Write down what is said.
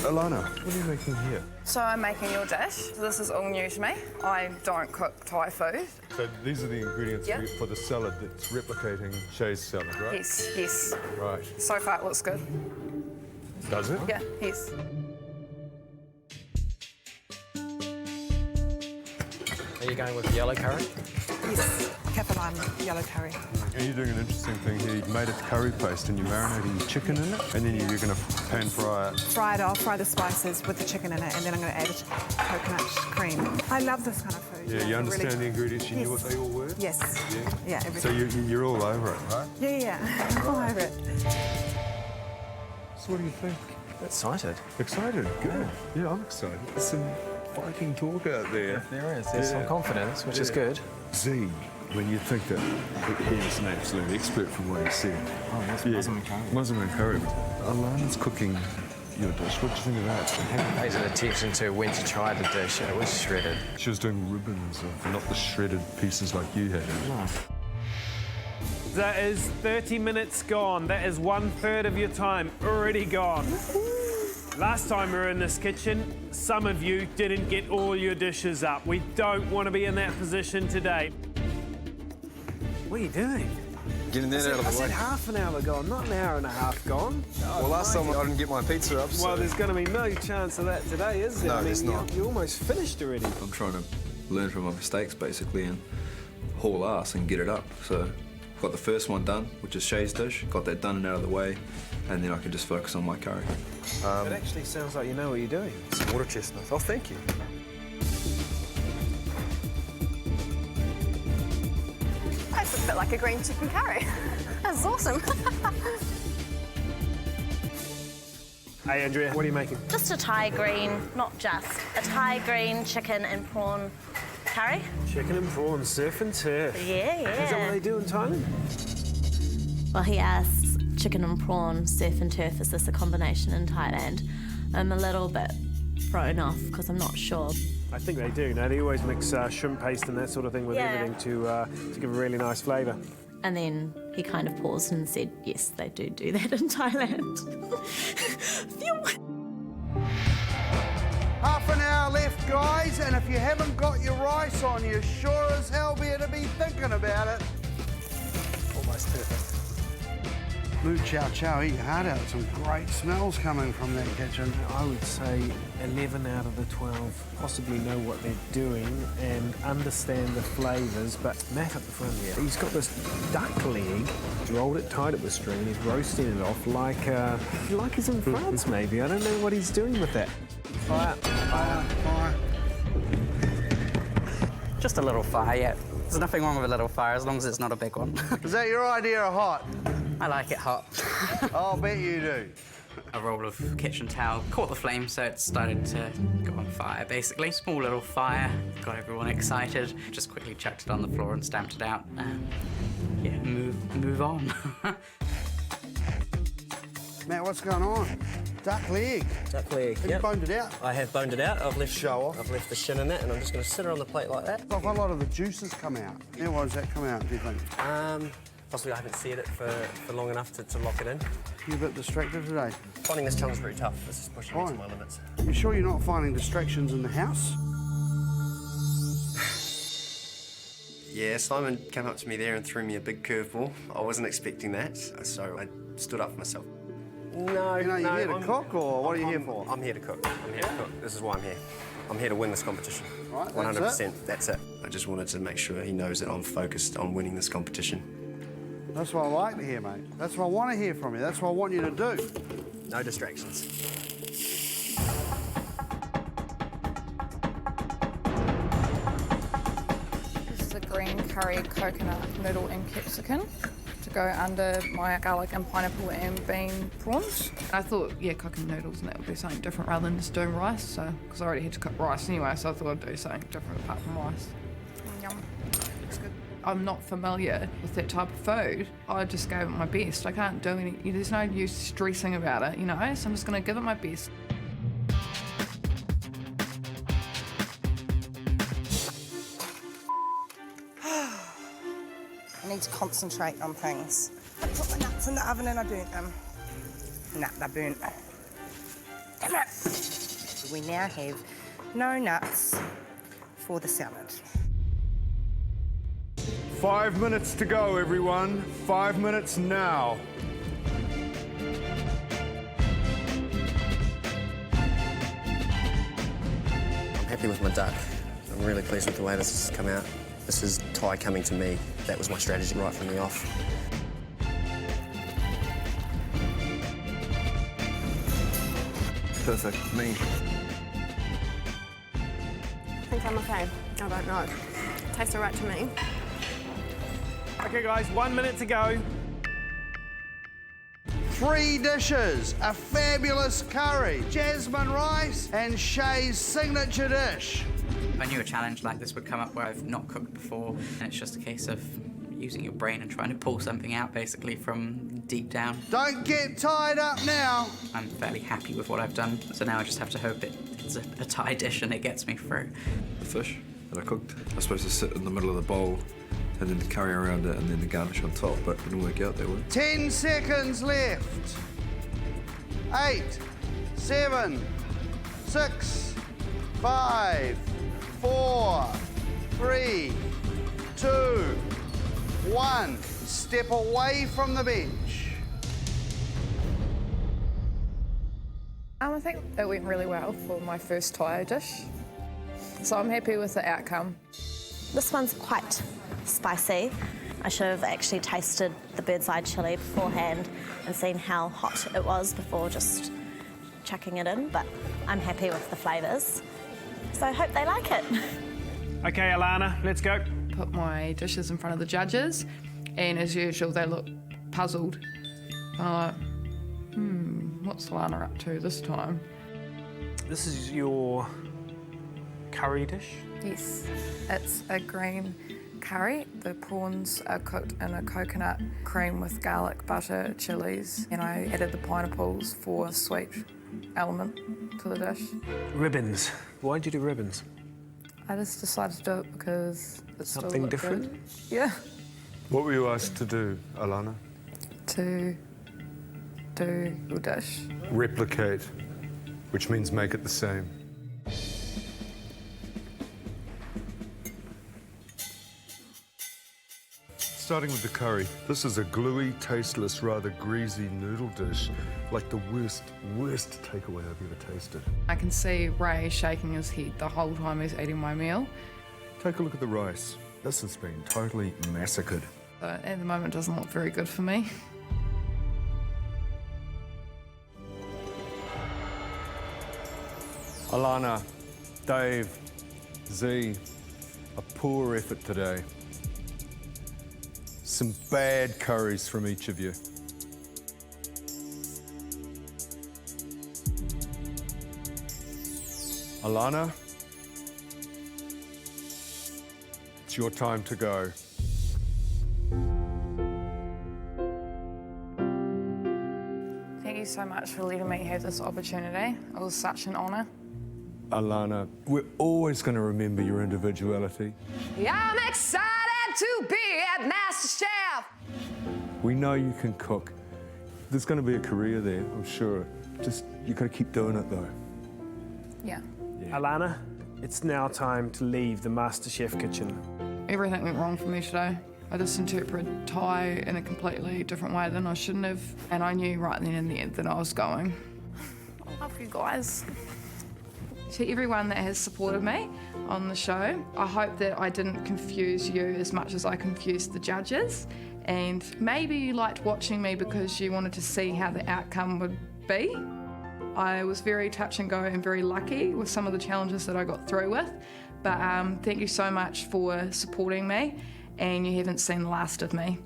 Alana, what are you making here? So I'm making your dish. This is all new to me. I don't cook Thai food. So these are the ingredients Yeah. for the salad that's replicating Che's salad, right? Yes. Right. So far it looks good. Does it? Yeah, yes. Are you going with yellow curry? Yes, Kaffir lime yellow curry. And you're doing an interesting thing here. You've made it curry paste and you're marinating the chicken in it, and then you're going to pan fry it. Fry it off, fry the spices with the chicken in it, and then I'm going to add coconut cream. I love this kind of food. Yeah, you understand Really- the ingredients. You knew what they all were? Yes. Yeah? Yeah, So everything. you're all over it, right? Yeah. I'm all over it. So what do you think? Excited. Excited? Good. Yeah, I'm excited. There's some Viking talk out there. There is. There's some confidence, which is good. Z, when you think that he is an absolute expert from what he said. Oh, that's mushroom and curry. Mushroom and curry. Alana's cooking your dish. What do you think of that? I haven't paid attention to when to try the dish. It was shredded. She was doing ribbons of not the shredded pieces like you had. That is 30 minutes gone. That is 1/3 of your time already gone. Last time we were in this kitchen, some of you didn't get all your dishes up. We don't want to be in that position today. What are you doing? Getting that out of I the way. said half an hour gone, not an hour and a half gone. Well, last time I didn't get my pizza up, so... Well, there's going to be no chance of that today, is there? No, I mean, there's not. You almost finished already. I'm trying to learn from my mistakes, basically, and haul ass and get it up. So, got the first one done, which is Che's dish. Got that done and out of the way, and then I can just focus on my curry. It actually sounds like you know what you're doing. Some water chestnuts. Oh, thank you. That's a bit like a green chicken curry. That's awesome. Hey, Andrea, what are you making? Just a Thai green, not just, a Thai green chicken and prawn curry. Chicken and prawns, surf and turf. Yeah, Is that what they do in Thailand? Well, he asks chicken and prawn, surf and turf, is this a combination in Thailand? I'm a little bit thrown off because I'm not sure. I think they do. No, they always mix shrimp paste and that sort of thing with Yeah. everything to give a really nice flavour. And then he kind of paused and said, yes, they do that in Thailand. Phew. Half an hour left, guys, and if you haven't got your rice on, you sure as hell better be thinking about it. Almost perfect. Moo Chow Chow, eat your heart out. Some great smells coming from that kitchen. I would say 11 out of the 12 possibly know what they're doing and understand the flavours, but Matt up the front here, he's got this duck leg, rolled it, tied it with string, and he's roasting it off like he's in France, maybe. I don't know what he's doing with that. Fire. Just a little fire, yeah. There's nothing wrong with a little fire as long as it's not a big one. Is that your idea of hot? I like it hot. I'll bet you do. A roll of kitchen towel caught the flame, so it started to go on fire, basically. Small little fire, got everyone excited. Just quickly chucked it on the floor and stamped it out. Yeah, move on. Matt, what's going on? Duck leg. Duck leg, Have you boned it out? I have boned it out. I've left Show off. I've left the shin in it, and I'm just going to sit it on the plate like that. Like a lot of the juices come out. Now, why does that come out, do you think? Possibly I haven't seared it for long enough to lock it in. You a bit distracted today? Finding this challenge very tough. This is pushing me to my limits. You sure you're not finding distractions in the house? Yeah, Simon came up to me there and threw me a big curveball. I wasn't expecting that, so I stood up for myself. No, You know, you're here to cook, or what are you here for? I'm here to cook. I'm here to cook. This is why I'm here. I'm here to win this competition. Right, 100%. That's it. I just wanted to make sure he knows that I'm focused on winning this competition. That's what I like to hear, mate. That's what I want to hear from you. That's what I want you to do. No distractions. This is a green curry coconut noodle and capsicum to go under my garlic and pineapple and bean prawns. I thought, yeah, cooking noodles and that would be something different rather than just doing rice, so because I already had to cook rice anyway, so I thought I'd do something different apart from rice. Yum. Looks good. I'm not familiar with that type of food. I just gave it my best. I can't do any, there's no use stressing about it, you know, so I'm just going to give it my best. I need to concentrate on things. I put my nuts in the oven and I burnt them. Nah, they're burnt. We now have no nuts for the salad. 5 minutes to go, everyone. 5 minutes now. I'm happy with my duck. I'm really pleased with the way this has come out. This is Thai coming to me. That was my strategy right from the off. Perfect. Me. I think I'm okay. I don't know. Tastes all right to me. Okay, guys, 1 minute to go. 3 dishes, a fabulous curry, jasmine rice, and Che's signature dish. I knew a challenge like this would come up where I've not cooked before, and it's just a case of using your brain and trying to pull something out basically from deep down. Don't get tied up now. I'm fairly happy with what I've done, so now I just have to hope it's a Thai dish and it gets me through. The fish that I cooked, I was supposed to sit in the middle of the bowl and then the curry around it and then the garnish on top, but it didn't work out that way. 10 seconds left. 8, 7, 6, 5, 4, 3, 2, 1. Step away from the bench. I think it went really well for my first Thai dish, so I'm happy with the outcome. This one's quite spicy. I should have actually tasted the bird's eye chilli beforehand and seen how hot it was before just chucking it in, but I'm happy with the flavours, so I hope they like it. Okay, Alana, let's go. Put my dishes in front of the judges, and as usual, they look puzzled. I'm like, what's Lana up to this time? This is your curry dish? Yes, it's a green curry. The prawns are cooked in a coconut cream with garlic, butter, chilies, and I added the pineapples for a sweet element to the dish. Ribbons. Why'd you do ribbons? I just decided to do it because it's Something different? Good. Yeah. What were you asked to do, Alana? To do your dish. Replicate, which means make it the same. Starting with the curry. This is a gluey, tasteless, rather greasy noodle dish, like the worst takeaway I've ever tasted. I can see Ray shaking his head the whole time he's eating my meal. Take a look at the rice. This has been totally massacred. But at the moment, it doesn't look very good for me. Alana, Dave, Z, a poor effort today. Some bad curries from each of you. Alana, it's your time to go. Thank you so much for letting me have this opportunity. It was such an honour. Alana, we're always going to remember your individuality. Yeah, I'm excited to be at MasterChef. We know you can cook. There's going to be a career there, I'm sure. Just, you got to keep doing it, though. Yeah. Alana, it's now time to leave the MasterChef kitchen. Everything went wrong for me today. I just interpreted Thai in a completely different way than I shouldn't have, and I knew right then and there that I was going. I love you guys. To everyone that has supported me on the show, I hope that I didn't confuse you as much as I confused the judges, and maybe you liked watching me because you wanted to see how the outcome would be. I was very touch and go and very lucky with some of the challenges that I got through with, but thank you so much for supporting me, and you haven't seen the last of me.